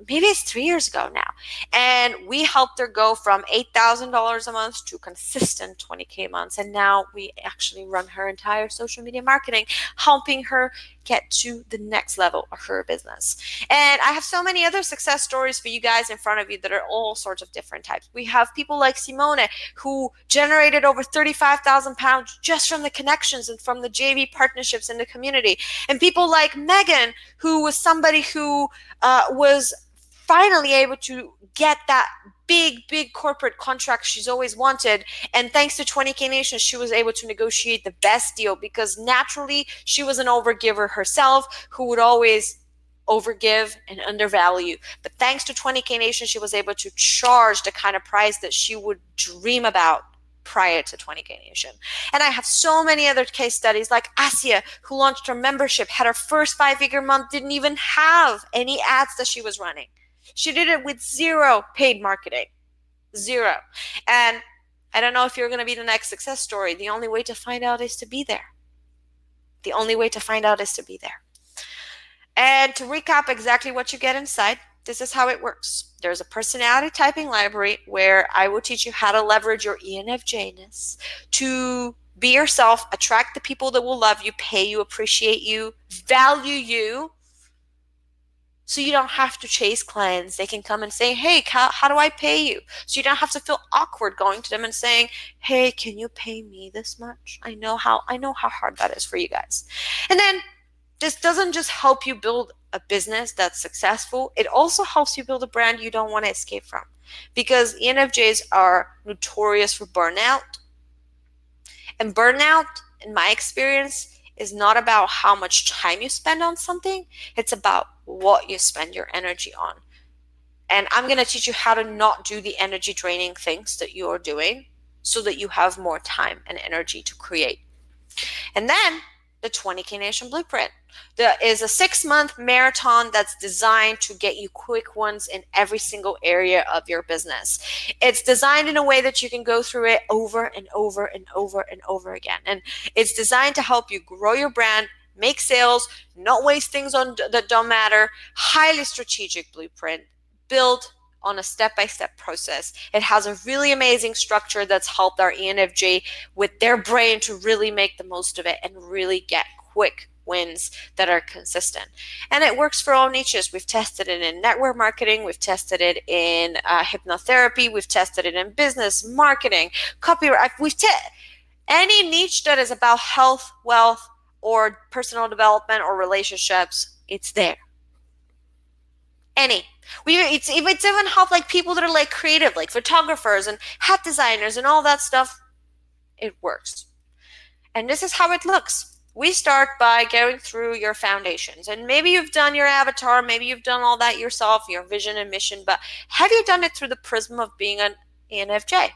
Speaker 1: maybe it's 3 years ago now. And we helped her go from $8,000 a month to consistent 20K months. And now we actually run her entire social media marketing, helping her get to the next level of her business. And I have so many other success stories for you guys in front of you that are all sorts of different types. We have people like Simone, who generated over 35,000 pounds just from the connections and from the JV partnerships in the community. And people like Megan, who was somebody who was finally able to get that big corporate contract she's always wanted. And thanks to 20K Nation, she was able to negotiate the best deal, because naturally she was an overgiver herself who would always overgive and undervalue. But thanks to 20K Nation, she was able to charge the kind of price that she would dream about prior to 20K Nation. And I have so many other case studies, like Asia, who launched her membership, had her first 5-figure month, didn't even have any ads that she was running. She did it with zero paid marketing. Zero. And I don't know if you're going to be the next success story. The only way to find out is to be there. The only way to find out is to be there. And to recap exactly what you get inside, this is how it works. There's a personality typing library where I will teach you how to leverage your ENFJ-ness to be yourself, attract the people that will love you, pay you, appreciate you, value you, so you don't have to chase clients. They can come and say, hey, how do I pay you? So you don't have to feel awkward going to them and saying, hey, can you pay me this much? I know how hard that is for you guys. And then this doesn't just help you build a business that's successful. It also helps you build a brand you don't want to escape from, because ENFJs are notorious for burnout. And burnout, in my experience, is not about how much time you spend on something. It's about what you spend your energy on. And I'm going to teach you how to not do the energy draining things that you are doing so that you have more time and energy to create. And then the 20K Nation Blueprint. There is a 6-month marathon that's designed to get you quick wins in every single area of your business. It's designed in a way that you can go through it over and over and over and over again. And it's designed to help you grow your brand, make sales, not waste things on that don't matter. Highly strategic blueprint built on a step-by-step process. It has a really amazing structure that's helped our ENFJ with their brain to really make the most of it and really get quick wins that are consistent. And it works for all niches. We've tested it in network marketing. We've tested it in hypnotherapy. We've tested it in business, marketing, copyright. Any niche that is about health, wealth, or personal development or relationships, it's there. It's even helped like people that are like creative, like photographers and hat designers and all that stuff. It works. And this is how it looks. We start by going through your foundations, and maybe you've done your avatar, maybe you've done all that yourself, your vision and mission, but have you done it through the prism of being an ENFJ?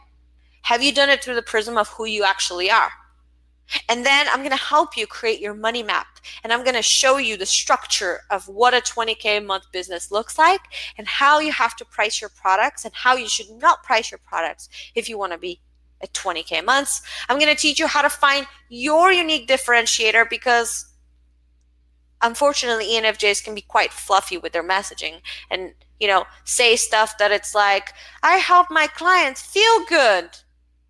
Speaker 1: Have you done it through the prism of who you actually are? And then I'm going to help you create your money map, and I'm going to show you the structure of what a 20K a month business looks like and how you have to price your products and how you should not price your products if you want to be at 20K months. I'm going to teach you how to find your unique differentiator, because unfortunately ENFJs can be quite fluffy with their messaging and, say stuff that it's like, I help my clients feel good.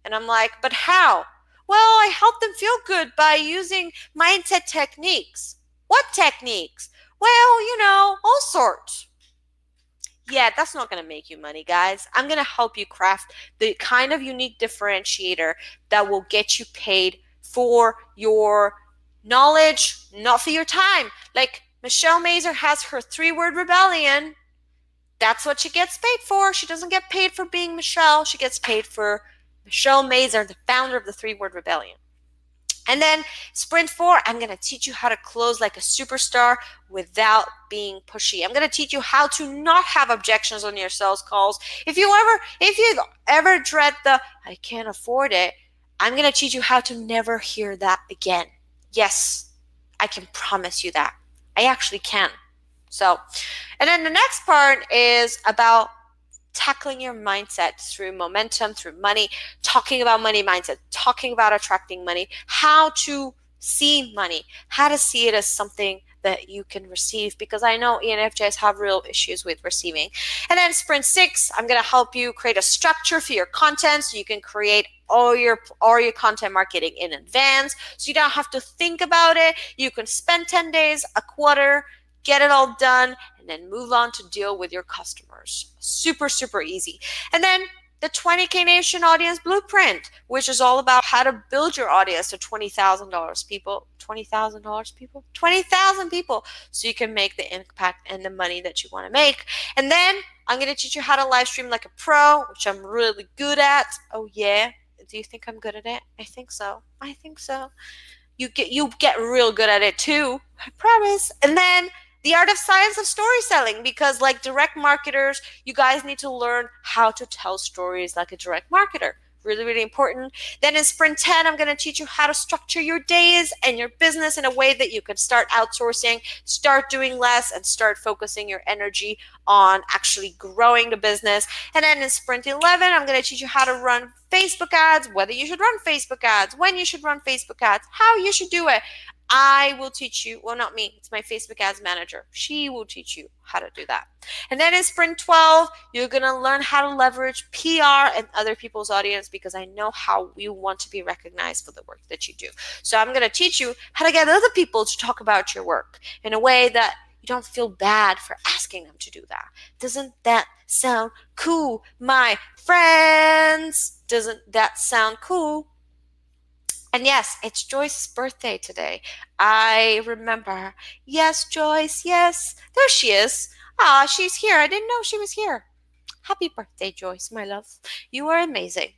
Speaker 1: And I'm like, but how? Well, I help them feel good by using mindset techniques. What techniques? Well, all sorts. Yeah, that's not going to make you money, guys. I'm going to help you craft the kind of unique differentiator that will get you paid for your knowledge, not for your time. Like Michelle Mazer has her 3-word rebellion. That's what she gets paid for. She doesn't get paid for being Michelle. She gets paid for Michelle Mazer, the founder of the 3-word rebellion. And then sprint 4, I'm going to teach you how to close like a superstar without being pushy. I'm going to teach you how to not have objections on your sales calls. If you ever dread the, I can't afford it, I'm going to teach you how to never hear that again. Yes, I can promise you that. I actually can. And then the next part is about tackling your mindset through momentum, through money, talking about money mindset, talking about attracting money, how to see money, how to see it as something that you can receive, because I know ENFJs have real issues with receiving. And then sprint 6, I'm going to help you create a structure for your content so you can create all your content marketing in advance, so you don't have to think about it. You can spend 10 days, a quarter, get it all done, and then move on to deal with your customers. Super, super easy. And then the 20K Nation Audience Blueprint, which is all about how to build your audience to $20,000 people. $20,000 people? 20,000 people, so you can make the impact and the money that you want to make. And then I'm going to teach you how to live stream like a pro, which I'm really good at. Oh yeah. Do you think I'm good at it? I think so. I think so. You get real good at it too, I promise. And then the art of science of story selling, because like direct marketers, you guys need to learn how to tell stories like a direct marketer. Really, really important. Then in sprint 10, I'm going to teach you how to structure your days and your business in a way that you can start outsourcing, start doing less, and start focusing your energy on actually growing the business. And then in sprint 11, I'm going to teach you how to run Facebook ads, whether you should run Facebook ads, when you should run Facebook ads, how you should do it. I will teach you, well, not me, it's my Facebook ads manager. She will teach you how to do that. And then in sprint 12, you're going to learn how to leverage PR and other people's audience, because I know how you want to be recognized for the work that you do. So I'm going to teach you how to get other people to talk about your work in a way that you don't feel bad for asking them to do that. Doesn't that sound cool, my friends? Doesn't that sound cool? And yes, it's Joyce's birthday today. I remember. Yes, Joyce, yes. There she is. Ah, she's here. I didn't know she was here. Happy birthday, Joyce, my love. You are amazing.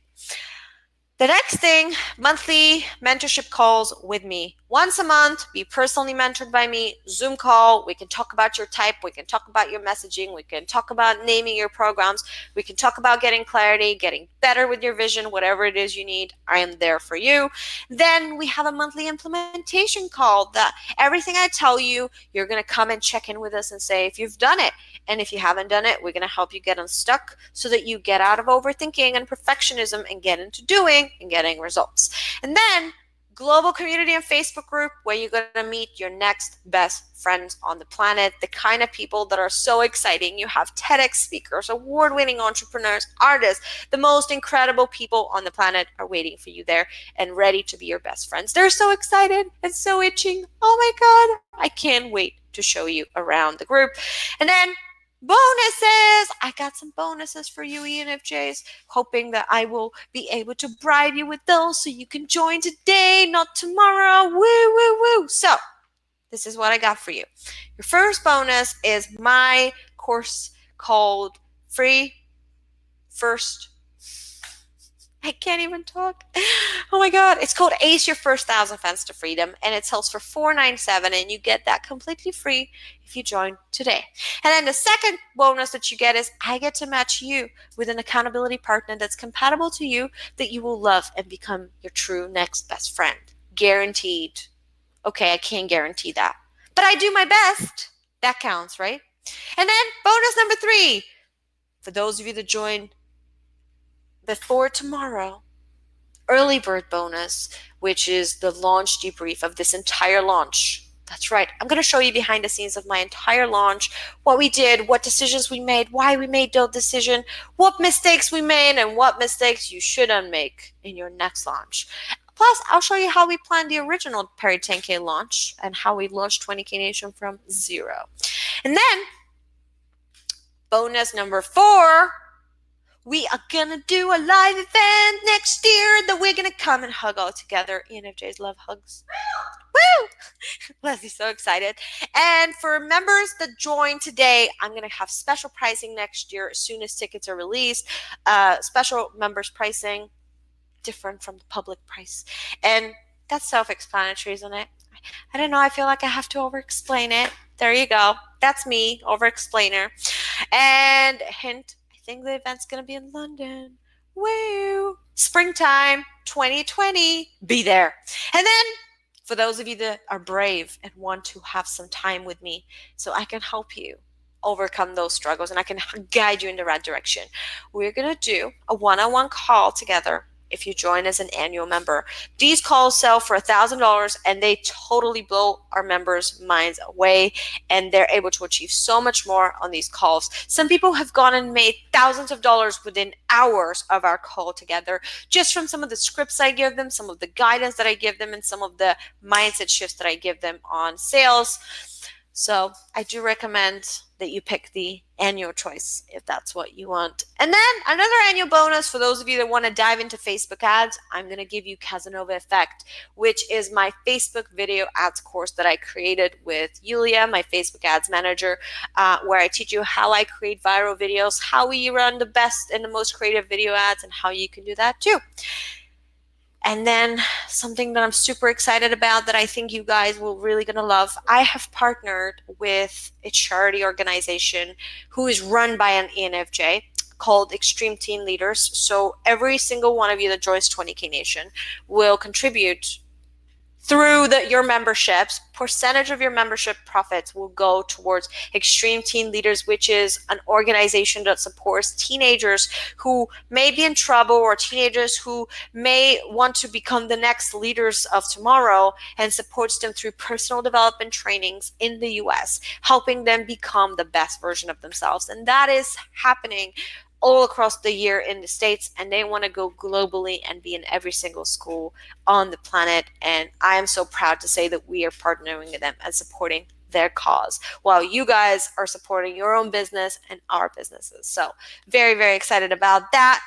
Speaker 1: The next thing, monthly mentorship calls with me. Once a month, be personally mentored by me, Zoom call. We can talk about your type. We can talk about your messaging. We can talk about naming your programs. We can talk about getting clarity, getting better with your vision, whatever it is you need. I am there for you. Then we have a monthly implementation call that everything I tell you, you're going to come and check in with us and say if you've done it. And if you haven't done it, we're going to help you get unstuck so that you get out of overthinking and perfectionism and get into doing and getting results. And then global community and Facebook group where you're going to meet your next best friends on the planet, the kind of people that are so exciting. You have TEDx speakers, award-winning entrepreneurs, artists. The most incredible people on the planet are waiting for you there and ready to be your best friends. They're so excited and so itching. Oh my God, I can't wait to show you around the group. And then bonuses! I got some bonuses for you ENFJs, hoping that I will be able to bribe you with those so you can join today, not tomorrow. Woo, woo, woo. So this is what I got for you. Your first bonus is my course called Free First. I can't even talk. Oh my God. It's called Ace Your First 1,000 Fans to Freedom, and it sells for $497, and you get that completely free if you join today. And then the second bonus that you get is I get to match you with an accountability partner that's compatible to you, that you will love and become your true next best friend. Guaranteed. Okay, I can't guarantee that, but I do my best. That counts, right? And then bonus number 3, for those of you that join before tomorrow, early bird bonus, which is the launch debrief of this entire launch. That's right. I'm going to show you behind the scenes of my entire launch, what we did, what decisions we made, why we made those decisions, what mistakes we made, and what mistakes you shouldn't make in your next launch. Plus, I'll show you how we planned the original Perry 10K launch and how we launched 20K Nation from 0. And then, bonus number 4, we are gonna do a live event next year that we're gonna come and hug all together. ENFJs love hugs. Woo! Leslie's so excited. And for members that join today, I'm gonna have special pricing next year as soon as tickets are released. Special members pricing, different from the public price. And that's self-explanatory, isn't it? I don't know, I feel like I have to over-explain it. There you go. That's me, over-explainer. And hint, I think the event's going to be in London. Woo! Springtime 2020. Be there. And then for those of you that are brave and want to have some time with me so I can help you overcome those struggles and I can guide you in the right direction, we're going to do a one-on-one call together if you join as an annual member. These calls sell for $1,000 and they totally blow our members' minds away, and they're able to achieve so much more on these calls. Some people have gone and made thousands of dollars within hours of our call together, just from some of the scripts I give them, some of the guidance that I give them, and some of the mindset shifts that I give them on sales. So I do recommend that you pick the annual choice if that's what you want. And then another annual bonus for those of you that want to dive into Facebook ads, I'm going to give you Casanova Effect, which is my Facebook video ads course that I created with Yulia, my Facebook ads manager, where I teach you how I create viral videos, how we run the best and the most creative video ads, and how you can do that too. And then something that I'm super excited about that I think you guys will really gonna love, I have partnered with a charity organization who is run by an ENFJ called Extreme Teen Leaders. So every single one of you that joins 20K Nation will contribute through your memberships. Percentage of your membership profits will go towards Extreme Teen Leaders, which is an organization that supports teenagers who may be in trouble, or teenagers who may want to become the next leaders of tomorrow, and supports them through personal development trainings in the US, helping them become the best version of themselves. And that is happening all across the year in the States, and they want to go globally and be in every single school on the planet. And I am so proud to say that we are partnering with them and supporting their cause while you guys are supporting your own business and our businesses. So very, very excited about that.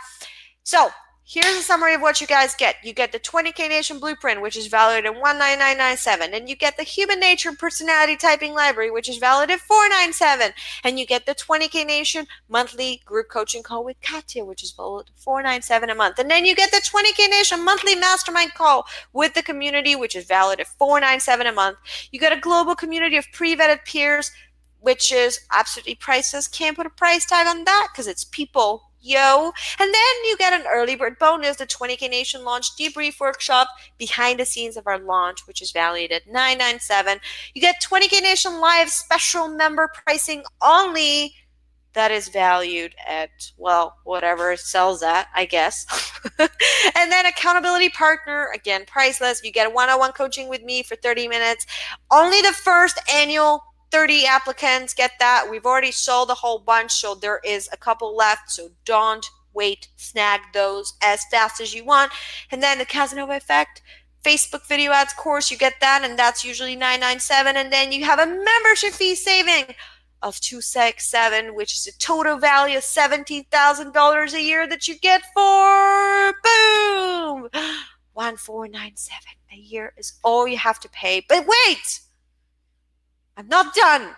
Speaker 1: So here's a summary of what you guys get. You get the 20K Nation Blueprint, which is valued at $199.97. And you get the Human Nature Personality Typing Library, which is valued at $497. And you get the 20K Nation Monthly Group Coaching Call with Katya, which is valued at $497 a month. And then you get the 20K Nation Monthly Mastermind Call with the community, which is valued at $497 a month. You get a global community of pre-vetted peers, which is absolutely priceless. Can't put a price tag on that because it's people. Yo. And then you get an early bird bonus, the 20K Nation Launch Debrief Workshop behind the scenes of our launch, which is valued at $997. You get 20K Nation Live special member pricing only. That is valued at, well, whatever it sells at, I guess. And then accountability partner, again, priceless. You get one-on-one coaching with me for 30 minutes. Only the first annual 30 applicants get that. We've already sold a whole bunch, so there is a couple left. So don't wait. Snag those as fast as you want. And then the Casanova Effect Facebook video ads course, you get that, and that's usually $997. And then you have a membership fee saving of $267, which is a total value of $17,000 a year that you get for, boom, $1,497 a year is all you have to pay. But wait, I'm not done.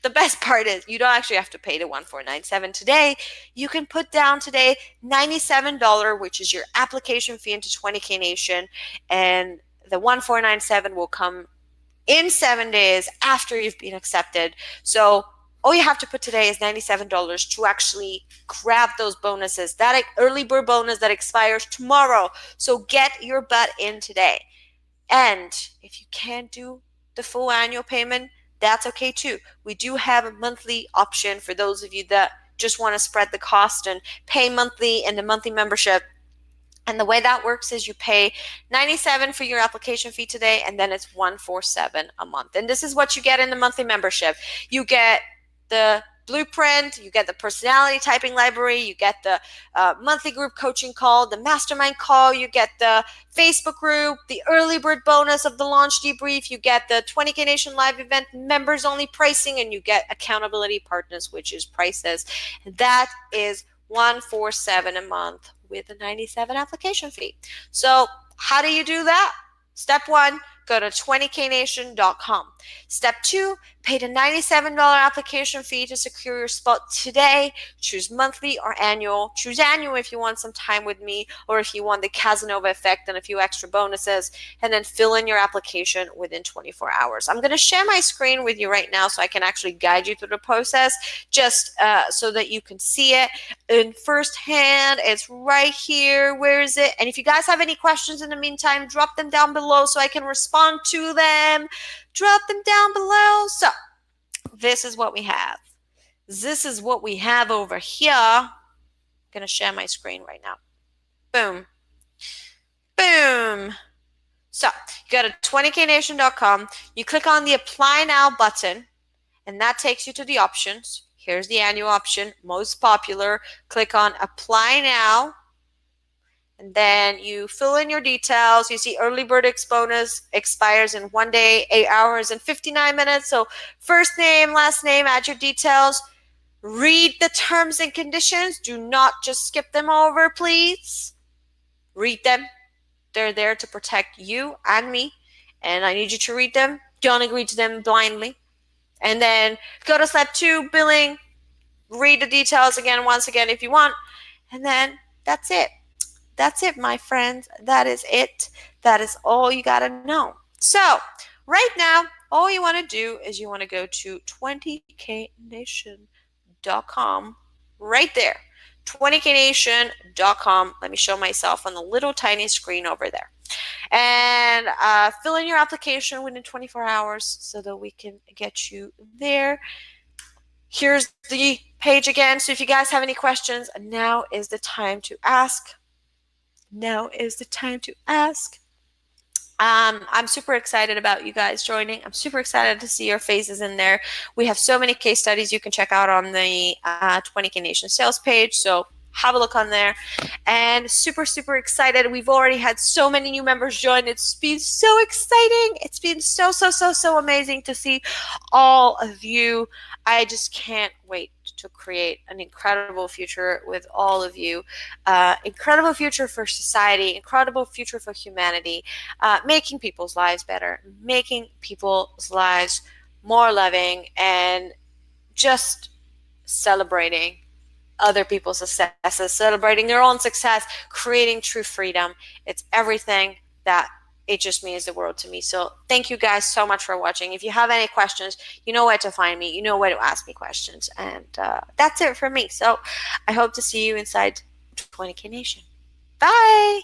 Speaker 1: The best part is you don't actually have to pay the $1,497 today. You can put down today $97, which is your application fee into 20K Nation, and the $1,497 will come in 7 days after you've been accepted. So all you have to put today is $97 to actually grab those bonuses, that early bird bonus that expires tomorrow. So get your butt in today. And if you can't do the full annual payment, that's okay too. We do have a monthly option for those of you that just want to spread the cost and pay monthly in the monthly membership. And the way that works is you pay $97 for your application fee today, and then it's $147 a month. And this is what you get in the monthly membership. You get the blueprint, you get the personality typing library, you get the monthly group coaching call, the mastermind call, you get the Facebook group, the early bird bonus of the launch debrief, you get the 20K Nation live event members only pricing, and you get accountability partners, which is prices. That is $147 a month with a $97 application fee. So how do you do that? Step 1, go to 20knation.com. Step 2, pay the $97 application fee to secure your spot today. Choose monthly or annual. Choose annual if you want some time with me, or if you want the Casanova Effect and a few extra bonuses, and then fill in your application within 24 hours. I'm going to share my screen with you right now so I can actually guide you through the process, just so that you can see it in firsthand. It's right here. Where is it? And if you guys have any questions in the meantime, drop them down below so I can respond to them. Drop them down below. So this is what we have. This is what we have over here. I'm going to share my screen right now. Boom. So you go to 20knation.com, you click on the Apply Now button, and that takes you to the options. Here's the annual option, most popular. Click on Apply Now, and then you fill in your details. You see early bird bonus expires in 1 day, 8 hours, and 59 minutes. So first name, last name, add your details. Read the terms and conditions. Do not just skip them over, please. Read them. They're there to protect you and me, and I need you to read them. Don't agree to them blindly. And then go to step 2, billing. Read the details again, once again, if you want. And then that's it. That's it, my friends. That is it. That is all you got to know. So right now, all you want to do is you want to go to 20knation.com right there. 20knation.com. Let me show myself on the little tiny screen over there. And fill in your application within 24 hours so that we can get you there. Here's the page again. So if you guys have any questions, now is the time to ask. Now is the time to ask. I'm super excited about you guys joining. I'm super excited to see your faces in there. We have so many case studies you can check out on the 20K Nation sales page. So have a look on there. And super, super excited. We've already had so many new members join. It's been so exciting. It's been so, so, so, so amazing to see all of you. I just can't wait to create an incredible future with all of you. Incredible future for society, incredible future for humanity, making people's lives better, making people's lives more loving, and just celebrating other people's successes, celebrating their own success, creating true freedom. It's everything that it just means the world to me. So thank you guys so much for watching. If you have any questions, you know where to find me. You know where to ask me questions. And that's it for me. So I hope to see you inside 20K Nation. Bye.